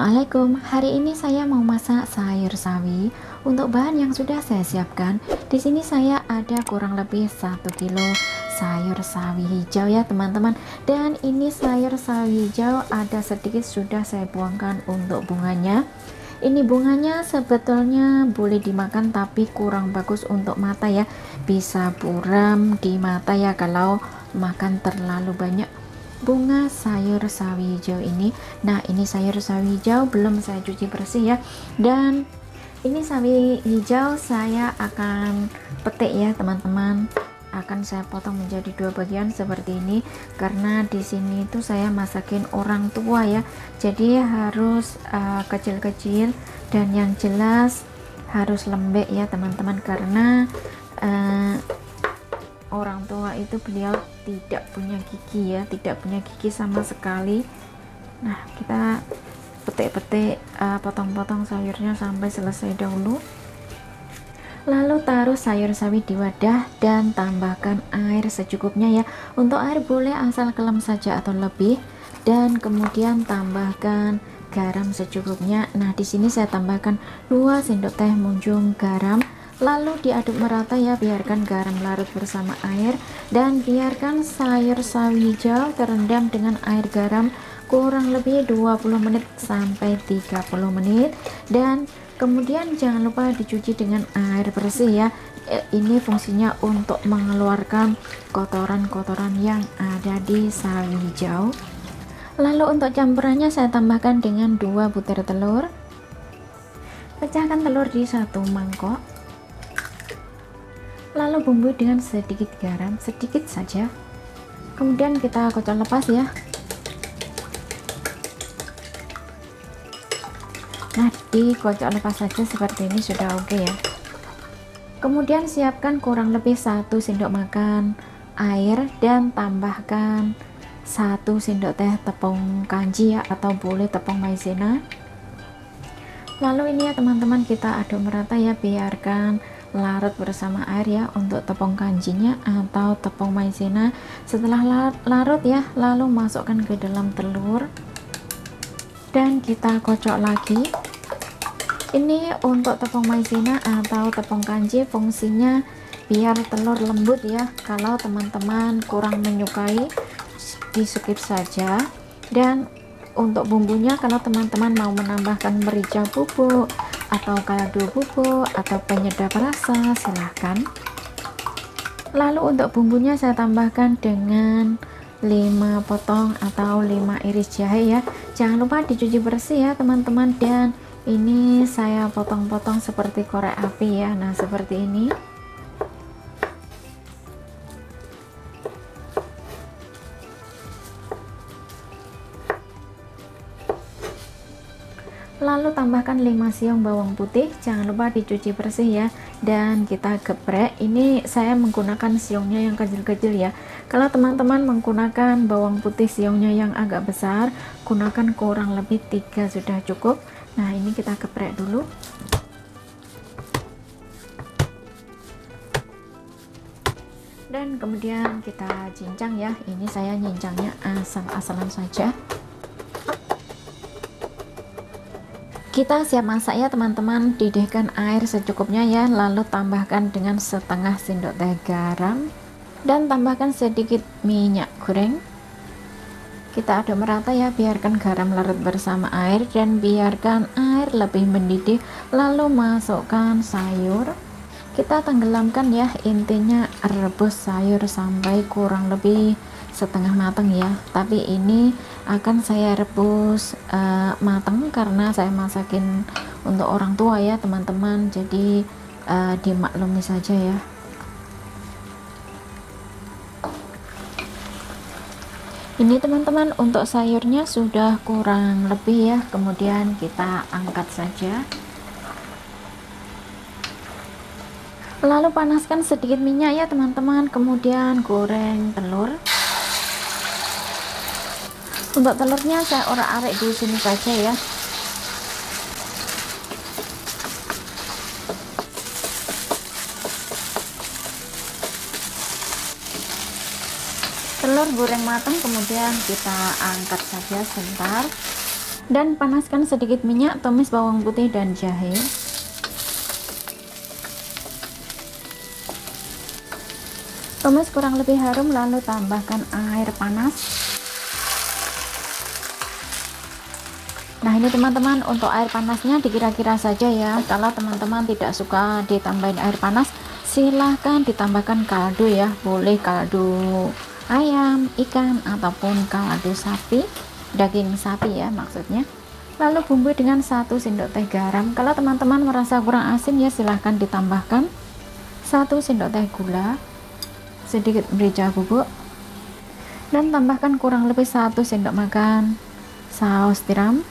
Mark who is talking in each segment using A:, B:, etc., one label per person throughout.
A: Assalamualaikum. Hari ini saya mau masak sayur sawi. Untuk bahan yang sudah saya siapkan, di sini saya ada kurang lebih 1 kilo sayur sawi hijau ya teman-teman. Dan ini sayur sawi hijau ada sedikit sudah saya buangkan untuk bunganya. Ini bunganya sebetulnya boleh dimakan tapi kurang bagus untuk mata ya. Bisa buram di mata ya kalau makan terlalu banyak bunga sayur sawi hijau ini. Nah, ini sayur sawi hijau belum saya cuci bersih ya. Dan ini sawi hijau saya akan petik ya teman-teman. Akan saya potong menjadi 2 bagian seperti ini karena di sini itu saya masakin orang tua ya. Jadi harus kecil-kecil dan yang jelas harus lembek ya teman-teman, karena orang tua itu beliau tidak punya gigi ya, tidak punya gigi sama sekali. Nah, kita petik-petik potong-potong sayurnya sampai selesai dahulu. Lalu taruh sayur sawi di wadah dan tambahkan air secukupnya ya. Untuk air boleh asal kelem saja atau lebih, dan kemudian tambahkan garam secukupnya. Nah, di sini saya tambahkan 2 sendok teh munjung garam. Lalu diaduk merata ya, biarkan garam larut bersama air dan biarkan sayur sawi hijau terendam dengan air garam kurang lebih 20 menit sampai 30 menit. Dan kemudian jangan lupa dicuci dengan air bersih ya. Ini fungsinya untuk mengeluarkan kotoran-kotoran yang ada di sawi hijau. Lalu untuk campurannya saya tambahkan dengan 2 butir telur. Pecahkan telur di 1 mangkok. Lalu bumbui dengan sedikit garam, sedikit saja. Kemudian kita kocok lepas ya. Nah, dikocok lepas saja seperti ini sudah oke ya. Kemudian siapkan kurang lebih 1 sendok makan air dan tambahkan 1 sendok teh tepung kanji ya, atau boleh tepung maizena. Lalu ini ya teman-teman, kita aduk merata ya, biarkan larut bersama air ya untuk tepung kanjinya atau tepung maizena. Setelah larut ya, lalu masukkan ke dalam telur dan kita kocok lagi. Ini untuk tepung maizena atau tepung kanji fungsinya biar telur lembut ya. Kalau teman-teman kurang menyukai, di skip saja. Dan untuk bumbunya, kalau teman-teman mau menambahkan merica bubuk atau kaldu bubuk atau penyedap rasa, silahkan. Lalu untuk bumbunya saya tambahkan dengan 5 potong atau 5 iris jahe ya. Jangan lupa dicuci bersih ya teman-teman. Dan ini saya potong-potong seperti korek api ya. Nah, seperti ini. Lalu tambahkan 5 siung bawang putih, jangan lupa dicuci bersih ya, dan kita geprek. Ini saya menggunakan siungnya yang kecil-kecil ya. Kalau teman-teman menggunakan bawang putih siungnya yang agak besar, gunakan kurang lebih 3 sudah cukup. Nah, ini kita geprek dulu. Dan kemudian kita cincang ya. Ini saya cincangnya asal-asalan saja. Kita siap masak ya teman-teman. Didihkan air secukupnya ya, lalu tambahkan dengan setengah sendok teh garam dan tambahkan sedikit minyak goreng. Kita aduk merata ya, biarkan garam larut bersama air dan biarkan air lebih mendidih. Lalu masukkan sayur. Kita tenggelamkan ya, intinya rebus sayur sampai kurang lebih setengah matang ya. Tapi ini akan saya rebus matang karena saya masakin untuk orang tua ya teman-teman, jadi dimaklumi saja ya. Ini teman-teman, untuk sayurnya sudah kurang lebih ya. Kemudian kita angkat saja. Lalu panaskan sedikit minyak ya teman-teman. Kemudian goreng telur. Untuk telurnya saya orak-arik di sini saja ya. Telur goreng matang, kemudian kita angkat saja sebentar. Dan panaskan sedikit minyak, tumis bawang putih dan jahe. Tumis kurang lebih harum, lalu tambahkan air panas. Nah ini teman-teman, untuk air panasnya dikira-kira saja ya. Kalau teman-teman tidak suka ditambahin air panas, silahkan ditambahkan kaldu ya, boleh kaldu ayam, ikan, ataupun kaldu sapi, daging sapi ya maksudnya. Lalu bumbui dengan 1 sendok teh garam. Kalau teman-teman merasa kurang asin ya silahkan ditambahkan 1 sendok teh gula, sedikit merica bubuk, dan tambahkan kurang lebih 1 sendok makan saus tiram.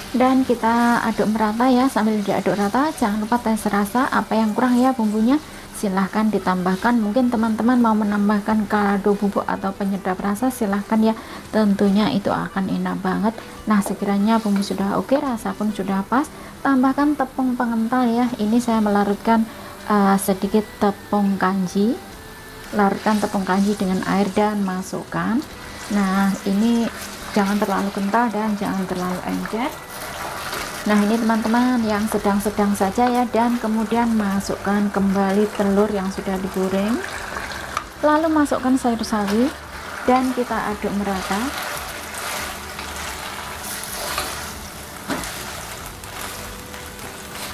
A: Dan kita aduk merata ya, sambil diaduk rata jangan lupa tes rasa, apa yang kurang ya bumbunya silahkan ditambahkan. Mungkin teman-teman mau menambahkan kaldu bubuk atau penyedap rasa silahkan ya, tentunya itu akan enak banget. Nah sekiranya bumbu sudah oke, rasa pun sudah pas, tambahkan tepung pengental ya. Ini saya melarutkan sedikit tepung kanji, larutkan tepung kanji dengan air dan masukkan. Nah ini jangan terlalu kental dan jangan terlalu encer. Nah ini teman-teman yang sedang-sedang saja ya, dan kemudian masukkan kembali telur yang sudah digoreng, lalu masukkan sayur sawi dan kita aduk merata.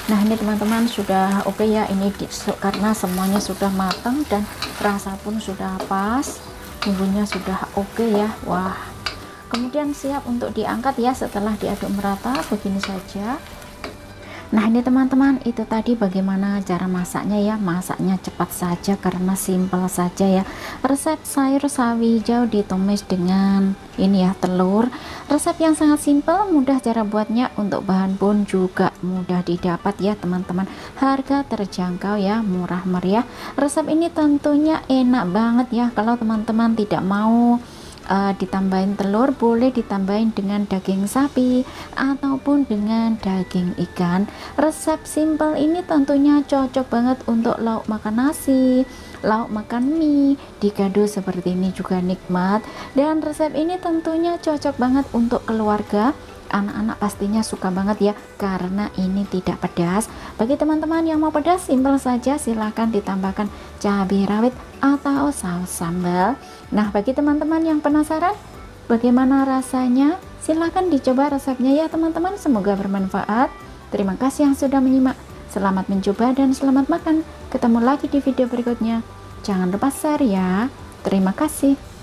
A: Nah ini teman-teman sudah oke ya, ini karena semuanya sudah matang dan rasa pun sudah pas, bumbunya sudah oke ya. Wah, kemudian siap untuk diangkat ya setelah diaduk merata begini saja. Nah ini teman-teman, itu tadi bagaimana cara masaknya ya. Masaknya cepat saja karena simple saja ya. Resep sayur sawi hijau ditumis dengan ini ya, telur. Resep yang sangat simple, mudah cara buatnya, untuk bahan pun juga mudah didapat ya teman-teman. Harga terjangkau ya, murah meriah. Resep ini tentunya enak banget ya. Kalau teman-teman tidak mau ditambahin telur, boleh ditambahin dengan daging sapi ataupun dengan daging ikan. Resep simple ini tentunya cocok banget untuk lauk makan nasi, lauk makan mie, digado seperti ini juga nikmat. Dan resep ini tentunya cocok banget untuk keluarga. Anak-anak pastinya suka banget ya, karena ini tidak pedas. Bagi teman-teman yang mau pedas, simpel saja, silahkan ditambahkan cabai rawit atau saus sambal. Nah bagi teman-teman yang penasaran bagaimana rasanya, silahkan dicoba resepnya ya teman-teman. Semoga bermanfaat. Terima kasih yang sudah menyimak. Selamat mencoba dan selamat makan. Ketemu lagi di video berikutnya. Jangan lupa share ya. Terima kasih.